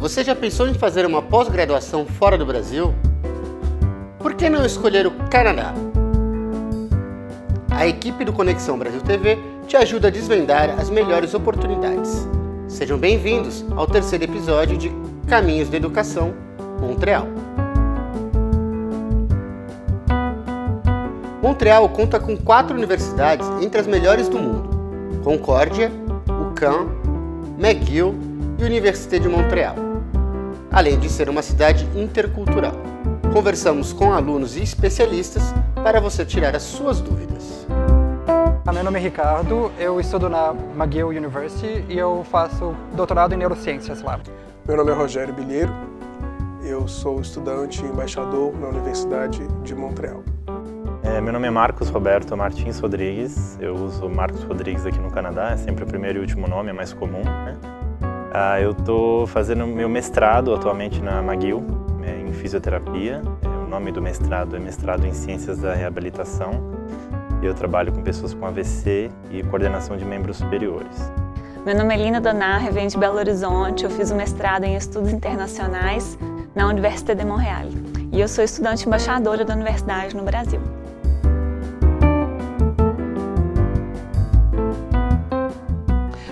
Você já pensou em fazer uma pós-graduação fora do Brasil? Por que não escolher o Canadá? A equipe do Conexão Brasil TV te ajuda a desvendar as melhores oportunidades. Sejam bem-vindos ao terceiro episódio de Caminhos da Educação, Montreal. Montreal conta com 4 universidades entre as melhores do mundo: Concordia, UQAM, McGill e Université de Montréal, além de ser uma cidade intercultural. Conversamos com alunos e especialistas para você tirar as suas dúvidas. Meu nome é Ricardo, eu estudo na McGill University e eu faço doutorado em neurociências lá. Meu nome é Rogério Bilheiro, eu sou estudante e embaixador na Universidade de Montreal. Meu nome é Marcos Roberto Martins Rodrigues, eu uso Marcos Rodrigues aqui no Canadá, é sempre o primeiro e último nome, é mais comum, né? Eu estou fazendo meu mestrado atualmente na McGill, em fisioterapia. O nome do mestrado é Mestrado em Ciências da Reabilitação. Eu trabalho com pessoas com AVC e coordenação de membros superiores. Meu nome é Lina Donar, venho de Belo Horizonte, eu fiz o mestrado em Estudos Internacionais na Université de Montréal. E eu sou estudante embaixadora da universidade no Brasil.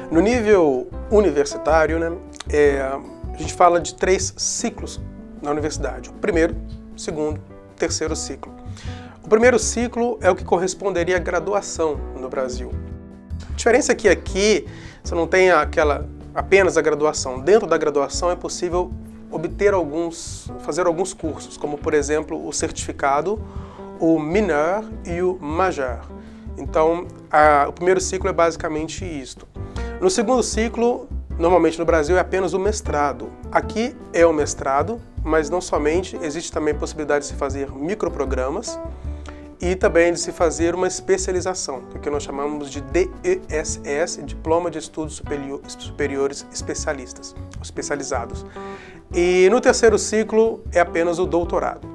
No nível universitário, né, a gente fala de 3 ciclos na universidade. O primeiro, segundo, terceiro ciclo. O primeiro ciclo é o que corresponderia à graduação no Brasil. A diferença é que aqui você não tem apenas a graduação. Dentro da graduação é possível fazer alguns cursos, como por exemplo o certificado, o mineur e o majeur. Então, o primeiro ciclo é basicamente isto. No segundo ciclo, normalmente no Brasil, é apenas o mestrado. Aqui é o mestrado, mas não somente, existe também a possibilidade de se fazer microprogramas e também de se fazer uma especialização, que nós chamamos de DESS, Diploma de Estudos Superiores Especializados. E no terceiro ciclo é apenas o doutorado.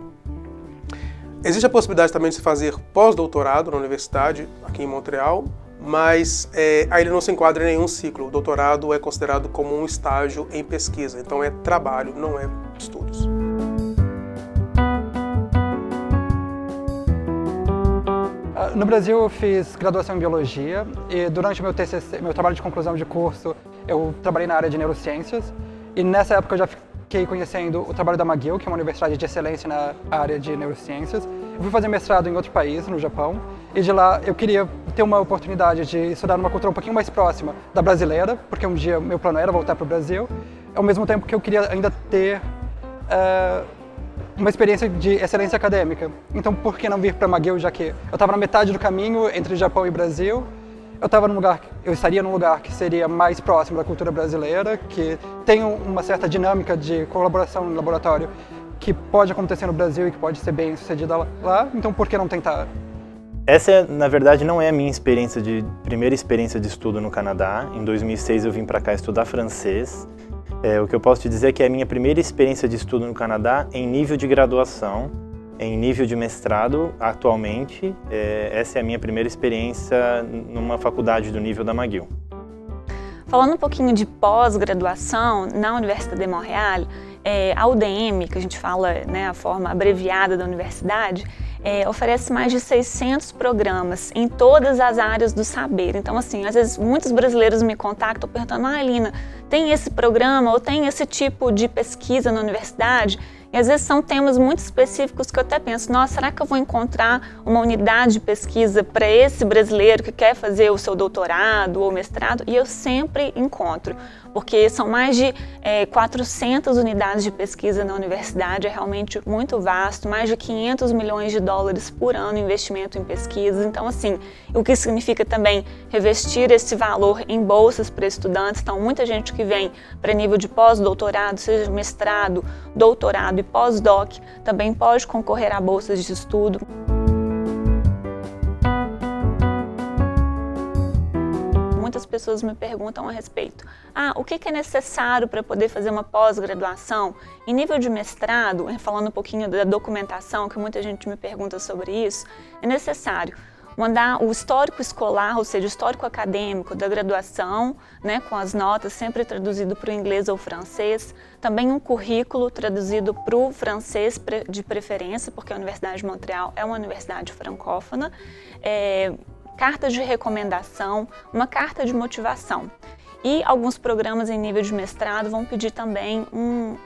Existe a possibilidade também de se fazer pós-doutorado na universidade, aqui em Montreal, mas aí ele não se enquadra em nenhum ciclo. O doutorado é considerado como um estágio em pesquisa, então é trabalho, não é estudos. No Brasil eu fiz graduação em Biologia e durante o meu TCC, meu trabalho de conclusão de curso, eu trabalhei na área de neurociências e nessa época eu já fiquei conhecendo o trabalho da McGill, que é uma universidade de excelência na área de neurociências. Eu fui fazer mestrado em outro país, no Japão, e de lá eu queria ter uma oportunidade de estudar numa cultura um pouquinho mais próxima da brasileira, porque um dia meu plano era voltar para o Brasil, ao mesmo tempo que eu queria ainda ter uma experiência de excelência acadêmica. Então por que não vir para McGill, já que eu estava na metade do caminho entre Japão e Brasil, eu estaria num lugar que seria mais próximo da cultura brasileira, que tem uma certa dinâmica de colaboração no laboratório que pode acontecer no Brasil e que pode ser bem sucedida lá, então por que não tentar? Essa, na verdade, não é a minha primeira experiência de estudo no Canadá. Em 2006 eu vim para cá estudar francês. O que eu posso te dizer é que é a minha primeira experiência de estudo no Canadá em nível de graduação, em nível de mestrado, atualmente. Essa é a minha primeira experiência numa faculdade do nível da McGill. Falando um pouquinho de pós-graduação na Université de Montréal, a UDM, que a gente fala, né, a forma abreviada da universidade, oferece mais de 600 programas em todas as áreas do saber. Então, assim, às vezes muitos brasileiros me contactam perguntando: Lina, tem esse programa ou tem esse tipo de pesquisa na universidade? E às vezes são temas muito específicos que eu até penso: nossa, será que eu vou encontrar uma unidade de pesquisa para esse brasileiro que quer fazer o seu doutorado ou mestrado? E eu sempre encontro, porque são mais de 400 unidades de pesquisa na universidade, é realmente muito vasto, mais de 500 milhões de dólares por ano em investimento em pesquisa. Então, assim, o que significa também revestir esse valor em bolsas para estudantes. Então, muita gente que vem para nível de pós-doutorado, seja mestrado, doutorado e pós-doc, também pode concorrer a bolsas de estudo. Muitas pessoas me perguntam a respeito: o que é necessário para poder fazer uma pós-graduação? Em nível de mestrado, falando um pouquinho da documentação, que muita gente me pergunta sobre isso, é necessário mandar o histórico escolar, ou seja, o histórico acadêmico da graduação, né, com as notas sempre traduzido para o inglês ou francês, também um currículo traduzido para o francês de preferência, porque a Universidade de Montreal é uma universidade francófona, cartas de recomendação, uma carta de motivação. E alguns programas em nível de mestrado vão pedir também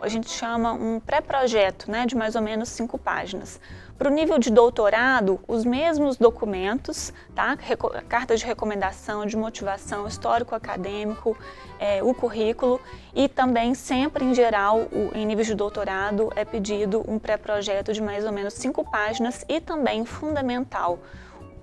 a gente chama um pré-projeto, né, de mais ou menos 5 páginas. Para o nível de doutorado, os mesmos documentos, tá? Cartas de recomendação, de motivação, histórico acadêmico, o currículo e também sempre, em geral, em nível de doutorado é pedido um pré-projeto de mais ou menos 5 páginas e também fundamental,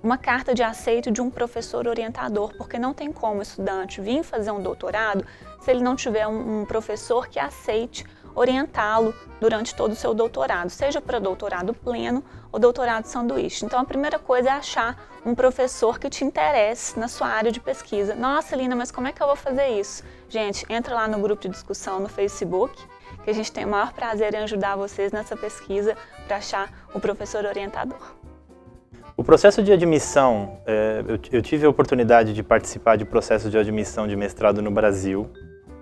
uma carta de aceito de um professor orientador, porque não tem como o estudante vir fazer um doutorado se ele não tiver um professor que aceite orientá-lo durante todo o seu doutorado, seja para doutorado pleno ou doutorado sanduíche. Então a primeira coisa é achar um professor que te interesse na sua área de pesquisa. Nossa, Lina, mas como é que eu vou fazer isso? Gente, entra lá no grupo de discussão no Facebook, que a gente tem o maior prazer em ajudar vocês nessa pesquisa para achar o professor orientador. O processo de admissão, eu tive a oportunidade de participar de processo de admissão de mestrado no Brasil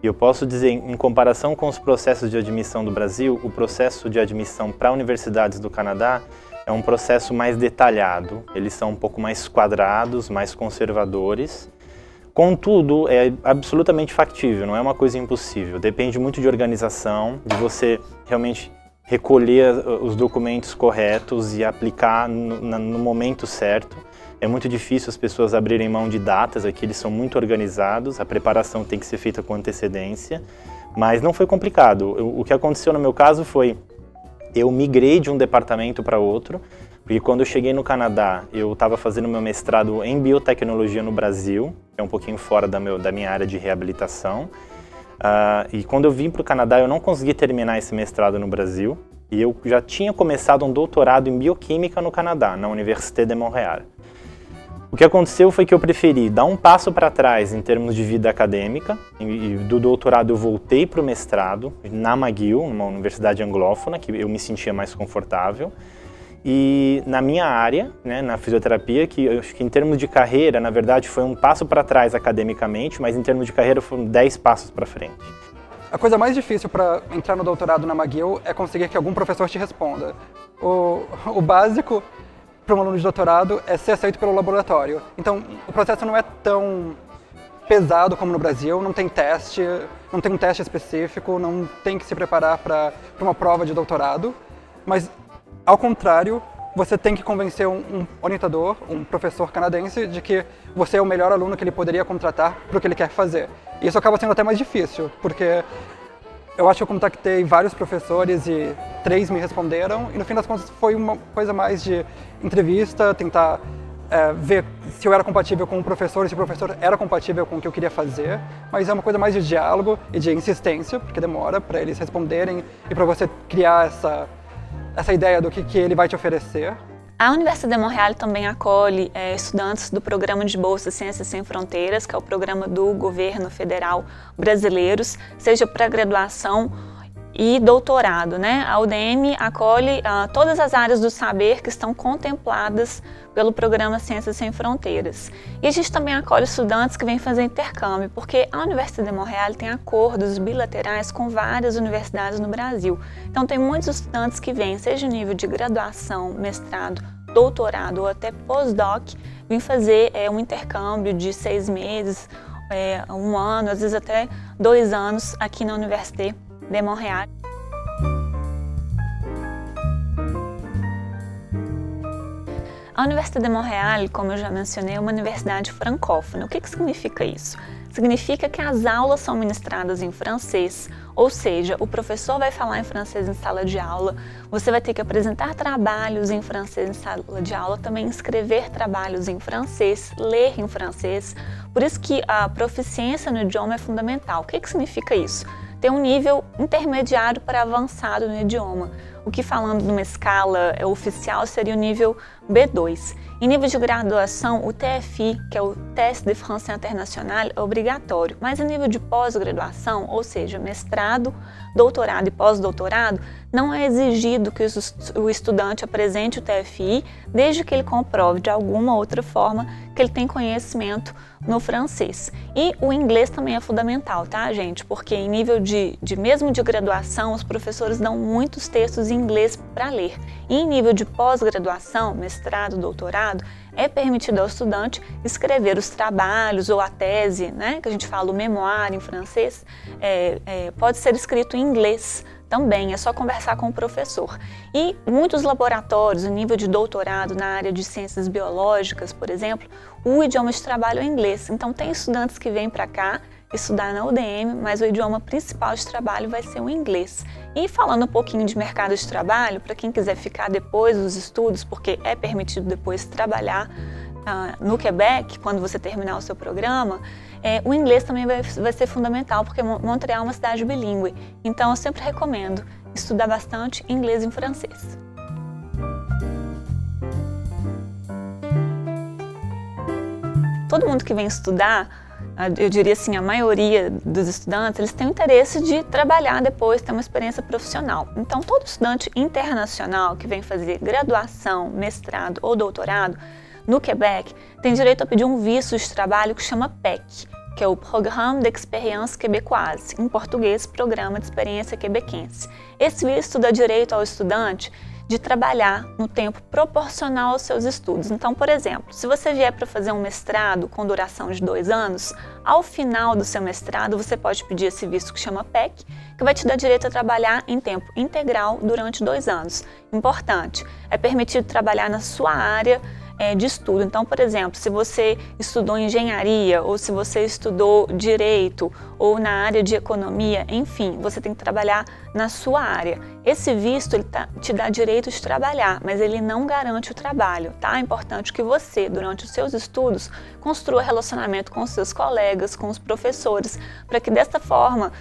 e eu posso dizer, em comparação com os processos de admissão do Brasil, o processo de admissão para universidades do Canadá é um processo mais detalhado, eles são um pouco mais quadrados, mais conservadores. Contudo, é absolutamente factível, não é uma coisa impossível, depende muito de organização, de você realmente recolher os documentos corretos e aplicar no momento certo. É muito difícil as pessoas abrirem mão de datas, aqui eles são muito organizados, a preparação tem que ser feita com antecedência, mas não foi complicado. O que aconteceu no meu caso foi, eu migrei de um departamento para outro, porque quando eu cheguei no Canadá, eu estava fazendo meu mestrado em biotecnologia no Brasil, que é um pouquinho fora da minha área de reabilitação. E quando eu vim para o Canadá, eu não consegui terminar esse mestrado no Brasil e eu já tinha começado um doutorado em bioquímica no Canadá, na Université de Montréal. O que aconteceu foi que eu preferi dar um passo para trás em termos de vida acadêmica e do doutorado eu voltei para o mestrado na McGill, uma universidade anglófona, que eu me sentia mais confortável. E na minha área, né, na fisioterapia, que eu acho que em termos de carreira, na verdade, foi um passo para trás academicamente, mas em termos de carreira foram 10 passos para frente. A coisa mais difícil para entrar no doutorado na McGill é conseguir que algum professor te responda. O básico para um aluno de doutorado é ser aceito pelo laboratório. Então, o processo não é tão pesado como no Brasil, não tem teste, não tem um teste específico, não tem que se preparar para uma prova de doutorado, mas ao contrário, você tem que convencer um orientador, um professor canadense, de que você é o melhor aluno que ele poderia contratar para o que ele quer fazer. E isso acaba sendo até mais difícil, porque eu acho que eu contactei vários professores e 3 me responderam, e no fim das contas foi uma coisa mais de entrevista, tentar ver se eu era compatível com o professor e se o professor era compatível com o que eu queria fazer, mas é uma coisa mais de diálogo e de insistência, porque demora para eles responderem e para você criar essa ideia do que ele vai te oferecer. A Universidade de Montréal também acolhe estudantes do Programa de Bolsa Ciências Sem Fronteiras, que é o programa do governo federal brasileiros, seja para graduação e doutorado, né? A UDM acolhe todas as áreas do saber que estão contempladas pelo Programa Ciências Sem Fronteiras. E a gente também acolhe estudantes que vêm fazer intercâmbio, porque a Universidade de Montréal tem acordos bilaterais com várias universidades no Brasil. Então tem muitos estudantes que vêm, seja no nível de graduação, mestrado, doutorado ou até pós-doc, vêm fazer um intercâmbio de 6 meses, 1 ano, às vezes até 2 anos aqui na Universidade de Montréal. A Universidade de Montréal, como eu já mencionei, é uma universidade francófona. O que significa isso? Significa que as aulas são ministradas em francês, ou seja, o professor vai falar em francês em sala de aula, você vai ter que apresentar trabalhos em francês em sala de aula, também escrever trabalhos em francês, ler em francês. Por isso que a proficiência no idioma é fundamental. O que significa isso? Ter um nível intermediário para avançado no idioma. o que falando numa escala oficial seria o nível B2. Em nível de graduação, o TFI, que é o Test de Français International, é obrigatório, mas em nível de pós-graduação, ou seja, mestrado, doutorado e pós-doutorado, não é exigido que o estudante apresente o TFI, desde que ele comprove de alguma outra forma que ele tem conhecimento no francês. E o inglês também é fundamental, tá, gente? Porque em nível mesmo de graduação, os professores dão muitos textos em inglês para ler. E em nível de pós-graduação, mestrado, doutorado, é permitido ao estudante escrever os trabalhos ou a tese, né, que a gente fala o memoir em francês, pode ser escrito em inglês também, é só conversar com o professor. E muitos laboratórios, no nível de doutorado na área de ciências biológicas, por exemplo, o idioma de trabalho é o inglês. Então tem estudantes que vêm para cá estudar na UDM, mas o idioma principal de trabalho vai ser o inglês. E falando um pouquinho de mercado de trabalho, para quem quiser ficar depois dos estudos, porque é permitido depois trabalhar no Quebec, quando você terminar o seu programa, o inglês também vai ser fundamental, porque Montreal é uma cidade bilíngue. Então eu sempre recomendo estudar bastante inglês e francês. Todo mundo que vem estudar, eu diria assim, a maioria dos estudantes, eles têm o interesse de trabalhar depois, ter uma experiência profissional. Então, todo estudante internacional que vem fazer graduação, mestrado ou doutorado no Quebec tem direito a pedir um visto de trabalho que chama PEC, que é o Programme d'Expérience Québécoise, em português, Programa de Experiência Quebequense. Esse visto dá direito ao estudante de trabalhar no tempo proporcional aos seus estudos. Então, por exemplo, se você vier para fazer um mestrado com duração de 2 anos, ao final do seu mestrado você pode pedir esse visto que chama PEC, que vai te dar direito a trabalhar em tempo integral durante 2 anos. Importante, é permitido trabalhar na sua área de estudo. Então, por exemplo, se você estudou engenharia ou se você estudou direito ou na área de economia, enfim, você tem que trabalhar na sua área. Esse visto ele te dá direito de trabalhar, mas ele não garante o trabalho, tá? É importante que você, durante os seus estudos, construa relacionamento com os seus colegas, com os professores, para que desta forma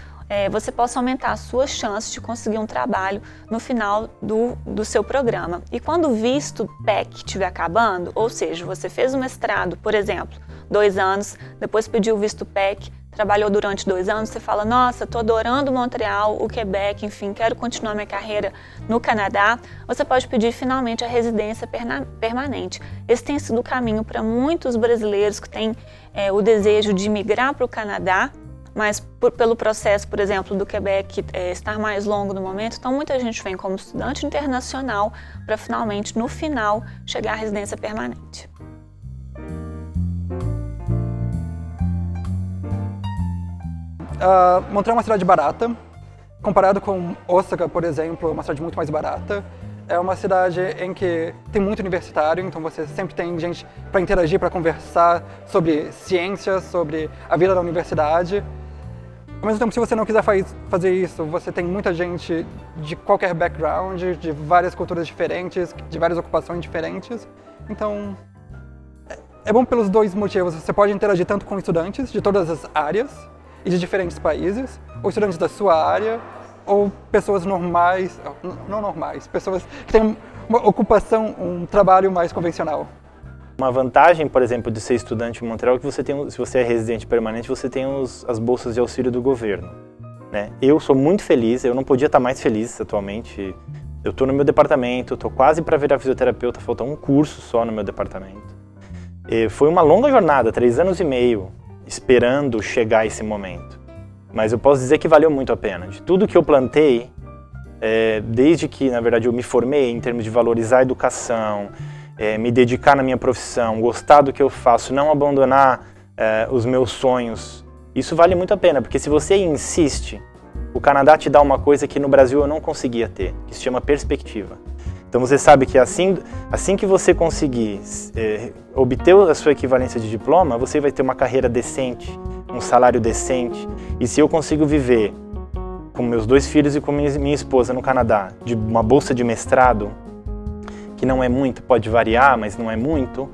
você possa aumentar as suas chances de conseguir um trabalho no final do seu programa. E quando o visto PEC estiver acabando, ou seja, você fez o mestrado, por exemplo, 2 anos, depois pediu o visto PEC, trabalhou durante 2 anos, você fala, nossa, estou adorando Montreal, o Quebec, enfim, quero continuar minha carreira no Canadá, você pode pedir finalmente a residência permanente. Esse tem sido o caminho para muitos brasileiros que têm o desejo de migrar para o Canadá, mas pelo processo, por exemplo, do Quebec estar mais longo no momento, então muita gente vem como estudante internacional para finalmente, no final, chegar à residência permanente. Montreal é uma cidade barata, comparado com Osaka, por exemplo, é uma cidade muito mais barata. É uma cidade em que tem muito universitário, então você sempre tem gente para interagir, para conversar sobre ciências, sobre a vida da universidade. Ao mesmo tempo, se você não quiser fazer isso, você tem muita gente de qualquer background, de várias culturas diferentes, de várias ocupações diferentes. Então, é bom pelos 2 motivos. Você pode interagir tanto com estudantes de todas as áreas e de diferentes países, ou estudantes da sua área, ou pessoas normais, não normais, pessoas que têm uma ocupação, um trabalho mais convencional. Uma vantagem, por exemplo, de ser estudante em Montreal é que você tem, se você é residente permanente, você tem as bolsas de auxílio do governo, né? Eu sou muito feliz, eu não podia estar mais feliz atualmente. Eu estou no meu departamento, estou quase para virar fisioterapeuta, falta um curso só no meu departamento. Foi uma longa jornada, 3 anos e meio, esperando chegar esse momento. Mas eu posso dizer que valeu muito a pena. De tudo que eu plantei, desde que, na verdade, eu me formei em termos de valorizar a educação, me dedicar na minha profissão, gostar do que eu faço, não abandonar os meus sonhos, isso vale muito a pena, porque se você insiste, o Canadá te dá uma coisa que no Brasil eu não conseguia ter, que se chama perspectiva. Então você sabe que assim que você conseguir obter a sua equivalência de diploma, você vai ter uma carreira decente, um salário decente, e se eu consigo viver com meus 2 filhos e com minha esposa no Canadá, de uma bolsa de mestrado, que não é muito, pode variar, mas não é muito,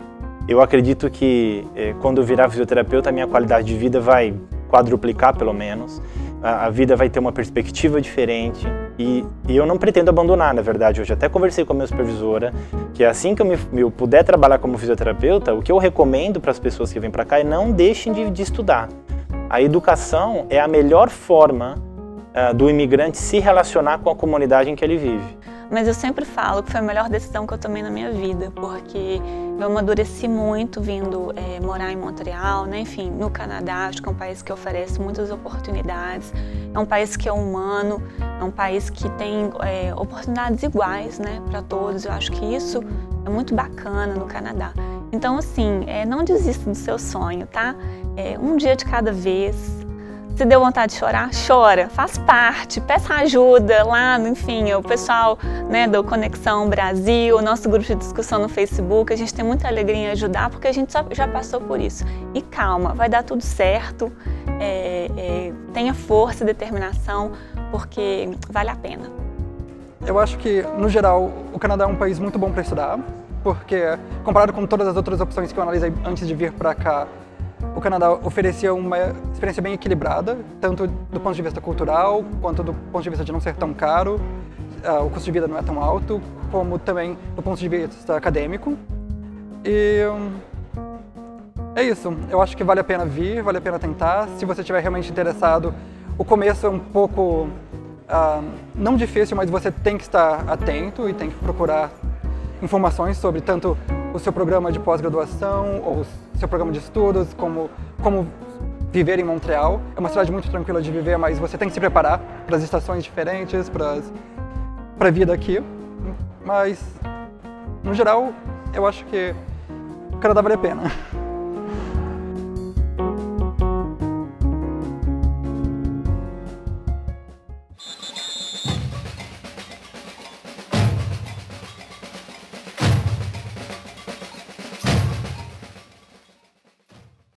eu acredito que quando eu virar fisioterapeuta, a minha qualidade de vida vai quadruplicar pelo menos, a vida vai ter uma perspectiva diferente e eu não pretendo abandonar, na verdade. Hoje até conversei com a minha supervisora que assim que eu puder trabalhar como fisioterapeuta, o que eu recomendo para as pessoas que vêm para cá é não deixem de estudar. A educação é a melhor forma do imigrante se relacionar com a comunidade em que ele vive. Mas eu sempre falo que foi a melhor decisão que eu tomei na minha vida, porque eu amadureci muito vindo morar em Montreal, né? Enfim, no Canadá. Acho que é um país que oferece muitas oportunidades, é um país que é humano, é um país que tem oportunidades iguais, né, para todos. Eu acho que isso é muito bacana no Canadá. Então, assim, não desista do seu sonho, tá? Um dia de cada vez. Se deu vontade de chorar, chora, faz parte, peça ajuda lá, enfim, o pessoal, né, do Conexão Brasil, o nosso grupo de discussão no Facebook, a gente tem muita alegria em ajudar porque a gente já passou por isso. E calma, vai dar tudo certo, tenha força e determinação, porque vale a pena. Eu acho que, no geral, o Canadá é um país muito bom para estudar, porque, comparado com todas as outras opções que eu analisei antes de vir para cá, o Canadá oferecia uma experiência bem equilibrada, tanto do ponto de vista cultural, quanto do ponto de vista de não ser tão caro, o custo de vida não é tão alto, como também do ponto de vista acadêmico. E é isso, eu acho que vale a pena vir, vale a pena tentar. Se você estiver realmente interessado, o começo é um pouco, não difícil, mas você tem que estar atento e tem que procurar informações sobre tanto o seu programa de pós-graduação ou o seu programa de estudos, como viver em Montreal. É uma cidade muito tranquila de viver, mas você tem que se preparar para as estações diferentes, para a vida aqui. Mas, no geral, eu acho que o Canadá vale a pena.